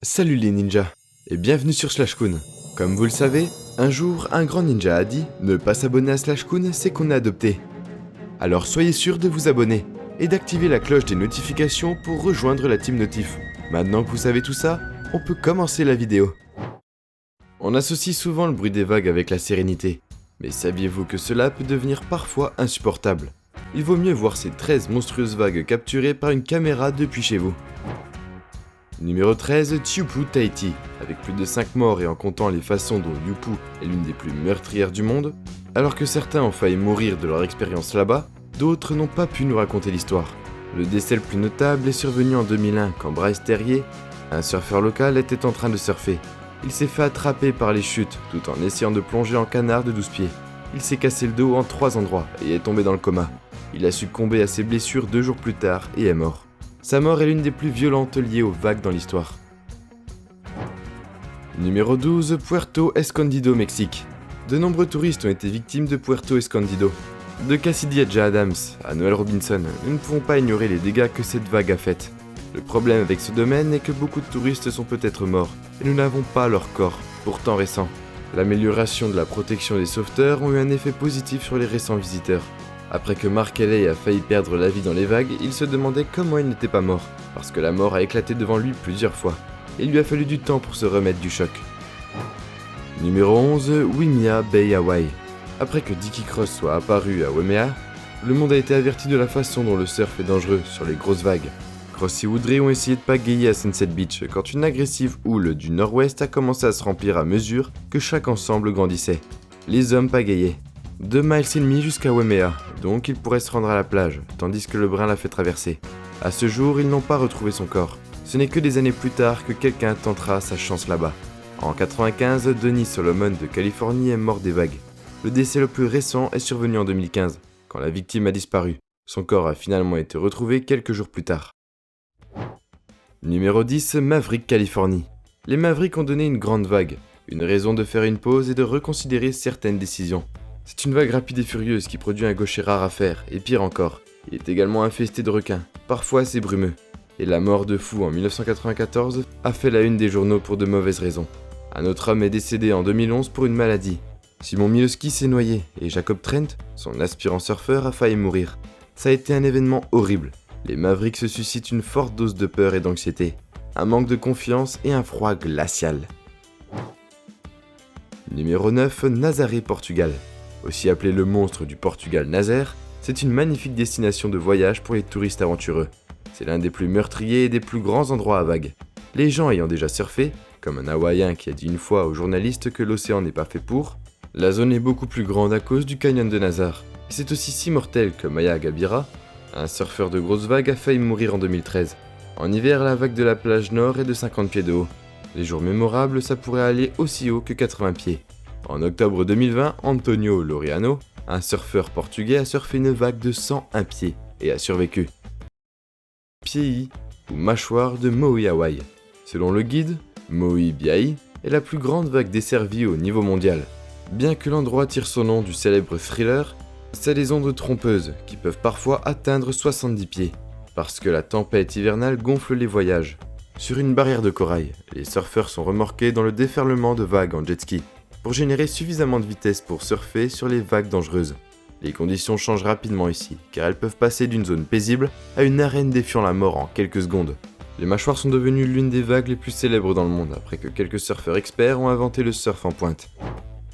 Salut les ninjas, et bienvenue sur Slashcoon. Comme vous le savez, un jour, un grand ninja a dit « Ne pas s'abonner à Slashcoon, c'est qu'on est adopté ». Alors soyez sûr de vous abonner, et d'activer la cloche des notifications pour rejoindre la team Notif. Maintenant que vous savez tout ça, on peut commencer la vidéo. On associe souvent le bruit des vagues avec la sérénité, mais saviez-vous que cela peut devenir parfois insupportable? Il vaut mieux voir ces 13 monstrueuses vagues capturées par une caméra depuis chez vous. Numéro 13, Tyupu Tahiti. Avec plus de 5 morts et en comptant les façons dont Yupu est l'une des plus meurtrières du monde, alors que certains ont failli mourir de leur expérience là-bas, d'autres n'ont pas pu nous raconter l'histoire. Le décès le plus notable est survenu en 2001 quand Bryce Terrier, un surfeur local, était en train de surfer. Il s'est fait attraper par les chutes tout en essayant de plonger en canard de 12 pieds. Il s'est cassé le dos en 3 endroits et est tombé dans le coma. Il a succombé à ses blessures 2 jours plus tard et est mort. Sa mort est l'une des plus violentes liées aux vagues dans l'histoire. Numéro 12, Puerto Escondido, Mexique. De nombreux touristes ont été victimes de Puerto Escondido. De Cassidy Edja Adams à Noel Robinson, nous ne pouvons pas ignorer les dégâts que cette vague a fait. Le problème avec ce domaine est que beaucoup de touristes sont peut-être morts, et nous n'avons pas leur corps, pourtant récents. L'amélioration de la protection des sauveteurs ont eu un effet positif sur les récents visiteurs. Après que Mark Haley a failli perdre la vie dans les vagues, il se demandait comment il n'était pas mort, parce que la mort a éclaté devant lui plusieurs fois, et il lui a fallu du temps pour se remettre du choc. Numéro 11, Waimea Bay, Hawaï. Après que Dickie Cross soit apparu à Waimea, le monde a été averti de la façon dont le surf est dangereux sur les grosses vagues. Cross et Woodray ont essayé de pagayer à Sunset Beach quand une agressive houle du nord-ouest a commencé à se remplir à mesure que chaque ensemble grandissait. Les hommes pagaillaient. 2 miles et demi jusqu'à Waimea, donc il pourrait se rendre à la plage, tandis que le brin l'a fait traverser. À ce jour, ils n'ont pas retrouvé son corps. Ce n'est que des années plus tard que quelqu'un tentera sa chance là-bas. En 1995, Denis Solomon de Californie est mort des vagues. Le décès le plus récent est survenu en 2015, quand la victime a disparu. Son corps a finalement été retrouvé quelques jours plus tard. Numéro 10, Maverick, Californie. Les Mavericks ont donné une grande vague, une raison de faire une pause et de reconsidérer certaines décisions. C'est une vague rapide et furieuse qui produit un gaucher rare à faire, et pire encore, il est également infesté de requins, parfois assez brumeux. Et la mort de Fou en 1994 a fait la une des journaux pour de mauvaises raisons. Un autre homme est décédé en 2011 pour une maladie. Simon Milewski s'est noyé, et Jacob Trent, son aspirant surfeur, a failli mourir. Ça a été un événement horrible. Les Mavericks se suscitent une forte dose de peur et d'anxiété, un manque de confiance et un froid glacial. Numéro 9, Nazaré, Portugal. Aussi appelé le monstre du Portugal Nazaire, c'est une magnifique destination de voyage pour les touristes aventureux. C'est l'un des plus meurtriers et des plus grands endroits à vagues. Les gens ayant déjà surfé, comme un Hawaïen qui a dit une fois aux journalistes que l'océan n'est pas fait pour, la zone est beaucoup plus grande à cause du canyon de Nazar. Et c'est aussi si mortel que Maya Gabira, un surfeur de grosses vagues, a failli mourir en 2013. En hiver, la vague de la plage nord est de 50 pieds de haut. Les jours mémorables, ça pourrait aller aussi haut que 80 pieds. En octobre 2020, Antonio Laureano, un surfeur portugais, a surfé une vague de 101 pieds et a survécu. Piei, ou mâchoire de Maui, Hawaï. Selon le guide, Maui Biai est la plus grande vague desservie au niveau mondial. Bien que l'endroit tire son nom du célèbre Thriller, c'est des ondes trompeuses qui peuvent parfois atteindre 70 pieds, parce que la tempête hivernale gonfle les voyages. Sur une barrière de corail, les surfeurs sont remorqués dans le déferlement de vagues en jet ski, pour générer suffisamment de vitesse pour surfer sur les vagues dangereuses. Les conditions changent rapidement ici, car elles peuvent passer d'une zone paisible à une arène défiant la mort en quelques secondes. Les mâchoires sont devenues l'une des vagues les plus célèbres dans le monde, après que quelques surfeurs experts ont inventé le surf en pointe.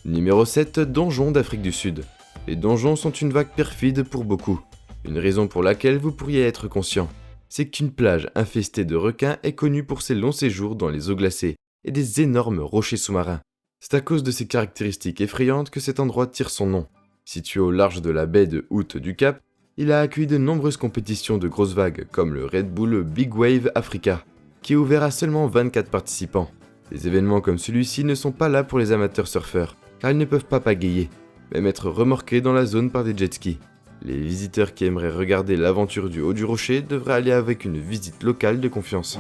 Numéro 7, Donjon d'Afrique du Sud. Les donjons sont une vague perfide pour beaucoup. Une raison pour laquelle vous pourriez être conscient, c'est qu'une plage infestée de requins est connue pour ses longs séjours dans les eaux glacées et des énormes rochers sous-marins. C'est à cause de ces caractéristiques effrayantes que cet endroit tire son nom. Situé au large de la baie de Hout du Cap, il a accueilli de nombreuses compétitions de grosses vagues comme le Red Bull Big Wave Africa, qui est ouvert à seulement 24 participants. Des événements comme celui-ci ne sont pas là pour les amateurs surfeurs, car ils ne peuvent pas pagayer, même être remorqués dans la zone par des jet skis. Les visiteurs qui aimeraient regarder l'aventure du haut du rocher devraient aller avec une visite locale de confiance.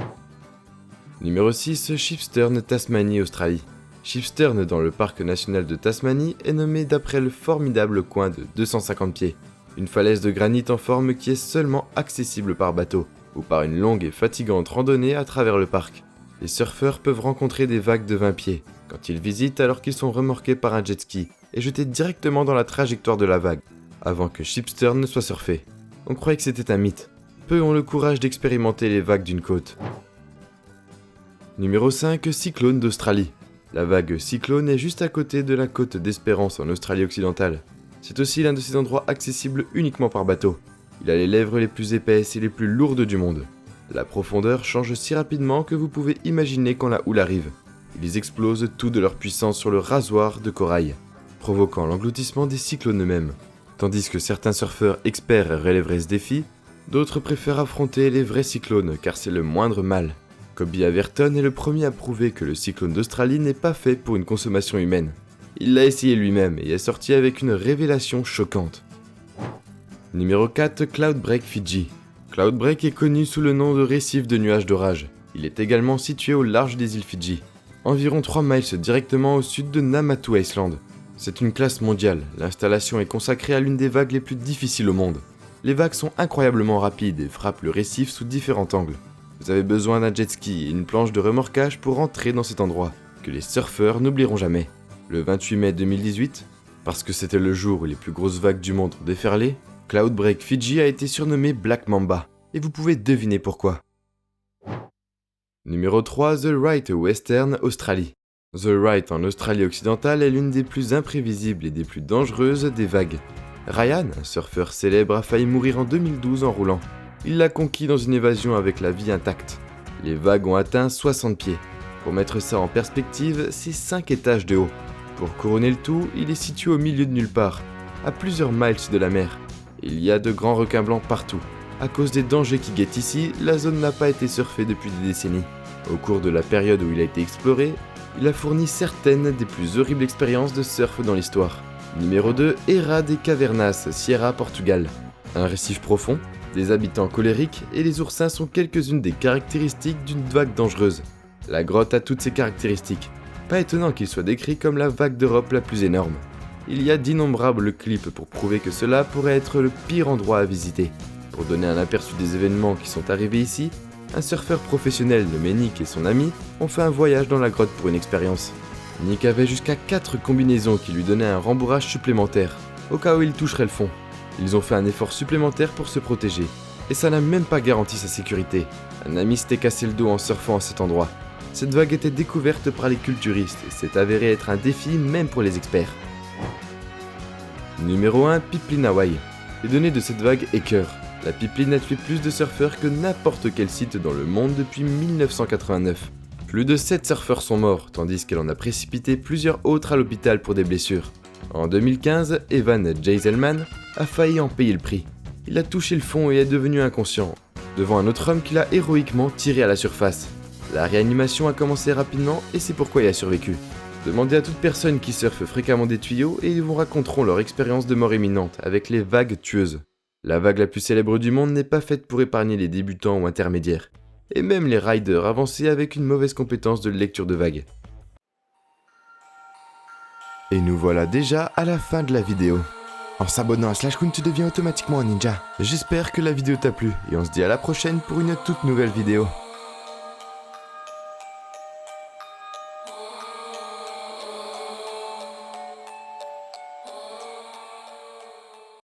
Numéro 6, Shipstern, Tasmanie, Australie. Shipstern dans le parc national de Tasmanie est nommé d'après le formidable coin de 250 pieds, une falaise de granit en forme qui est seulement accessible par bateau, ou par une longue et fatigante randonnée à travers le parc. Les surfeurs peuvent rencontrer des vagues de 20 pieds quand ils visitent alors qu'ils sont remorqués par un jet ski et jetés directement dans la trajectoire de la vague, avant que Shipstern ne soit surfé. On croyait que c'était un mythe. Peu ont le courage d'expérimenter les vagues d'une côte. Numéro 5, cyclone d'Australie. La vague cyclone est juste à côté de la côte d'Espérance en Australie occidentale. C'est aussi l'un de ces endroits accessibles uniquement par bateau. Il a les lèvres les plus épaisses et les plus lourdes du monde. La profondeur change si rapidement que vous pouvez imaginer quand la houle arrive. Ils explosent tout de leur puissance sur le rasoir de corail, provoquant l'engloutissement des cyclones eux-mêmes. Tandis que certains surfeurs experts relèveraient ce défi, d'autres préfèrent affronter les vrais cyclones car c'est le moindre mal. Kobe Averton est le premier à prouver que le cyclone d'Australie n'est pas fait pour une consommation humaine. Il l'a essayé lui-même et est sorti avec une révélation choquante. Numéro 4, Cloudbreak Fidji. Cloudbreak est connu sous le nom de récif de nuages d'orage. Il est également situé au large des îles Fidji, environ 3 miles directement au sud de Namatu Island. C'est une classe mondiale, l'installation est consacrée à l'une des vagues les plus difficiles au monde. Les vagues sont incroyablement rapides et frappent le récif sous différents angles. Vous avez besoin d'un jet ski et une planche de remorquage pour entrer dans cet endroit, que les surfeurs n'oublieront jamais. Le 28 mai 2018, parce que c'était le jour où les plus grosses vagues du monde ont déferlé, Cloudbreak Fidji a été surnommé Black Mamba, et vous pouvez deviner pourquoi. Numéro 3, The Right Western Australie. The Right en Australie occidentale est l'une des plus imprévisibles et des plus dangereuses des vagues. Ryan, un surfeur célèbre, a failli mourir en 2012 en roulant. Il l'a conquis dans une évasion avec la vie intacte. Les vagues ont atteint 60 pieds. Pour mettre ça en perspective, c'est 5 étages de haut. Pour couronner le tout, il est situé au milieu de nulle part, à plusieurs miles de la mer. Il y a de grands requins blancs partout. À cause des dangers qui guettent ici, la zone n'a pas été surfée depuis des décennies. Au cours de la période où il a été exploré, il a fourni certaines des plus horribles expériences de surf dans l'histoire. Numéro 2, Era des Cavernas, Sierra, Portugal. Un récif profond, des habitants colériques et les oursins sont quelques-unes des caractéristiques d'une vague dangereuse. La grotte a toutes ces caractéristiques. Pas étonnant qu'il soit décrit comme la vague d'Europe la plus énorme. Il y a d'innombrables clips pour prouver que cela pourrait être le pire endroit à visiter. Pour donner un aperçu des événements qui sont arrivés ici, un surfeur professionnel nommé Nick et son ami ont fait un voyage dans la grotte pour une expérience. Nick avait jusqu'à 4 combinaisons qui lui donnaient un rembourrage supplémentaire, au cas où il toucherait le fond. Ils ont fait un effort supplémentaire pour se protéger, et ça n'a même pas garanti sa sécurité. Un ami s'était cassé le dos en surfant à cet endroit. Cette vague était découverte par les culturistes et s'est avérée être un défi même pour les experts. Numéro 1, Pipeline Hawaï. Les données de cette vague écœurent. La pipeline a tué plus de surfeurs que n'importe quel site dans le monde depuis 1989. Plus de 7 surfeurs sont morts, tandis qu'elle en a précipité plusieurs autres à l'hôpital pour des blessures. En 2015, Evan Jaiselman a failli en payer le prix. Il a touché le fond et est devenu inconscient, devant un autre homme qui l'a héroïquement tiré à la surface. La réanimation a commencé rapidement et c'est pourquoi il a survécu. Demandez à toute personne qui surfe fréquemment des tuyaux et ils vous raconteront leur expérience de mort imminente avec les vagues tueuses. La vague la plus célèbre du monde n'est pas faite pour épargner les débutants ou intermédiaires, et même les riders avancés avec une mauvaise compétence de lecture de vagues. Et nous voilà déjà à la fin de la vidéo. En s'abonnant à Slashcoon, tu deviens automatiquement un ninja. J'espère que la vidéo t'a plu et on se dit à la prochaine pour une toute nouvelle vidéo.